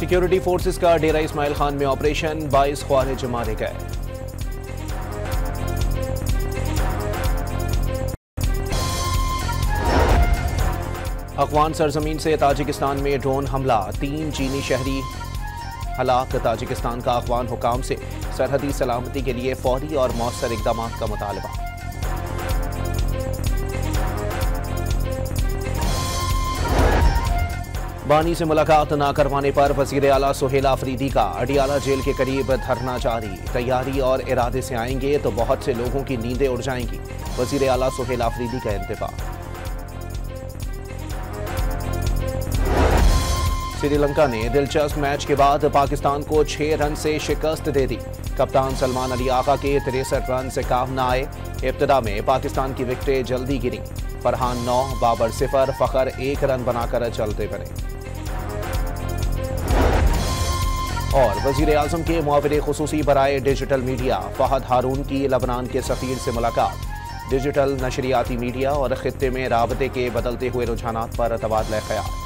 Security forces का डेरा इस्माइल खान में operation, 22 ख्वारिज मारे गए। अफगान सरजमीन से ताजिकिस्तान में ड्रोन हमला, 3 चीनी शहरी हलाक। ताजिकिस्तान का अफगान हुकाम से सरहदी सलामती के लिए फौरी और मौसर इकदाम का मुतालबा। बानी से मुलाकात न करवाने पर वजीर आला सुहेल आफरीदी का अडियाला जेल के करीब धरना जारी। तैयारी और इरादे से आएंगे तो बहुत से लोगों की नींदें उड़ जाएंगी, वजीर आला सुहेल आफरीदी का इंतबाह। श्रीलंका ने दिलचस्प मैच के बाद पाकिस्तान को 6 रन से शिकस्त दे दी। कप्तान सलमान अली आका के 63 रन से काम न आए। इब्तिदा में पाकिस्तान की विकेटें जल्दी गिरी। फरहान 9, बाबर 0, फखर 1 रन बनाकर चलते बने। और वजीर आजम के मुआविन खुसूसी बराए डिजिटल मीडिया फहद हारून की लबनान के सफीर से मुलाकात। डिजिटल नशरियाती मीडिया और खित्ते में राबते के बदलते हुए रुझानात पर तबादला ख्याल।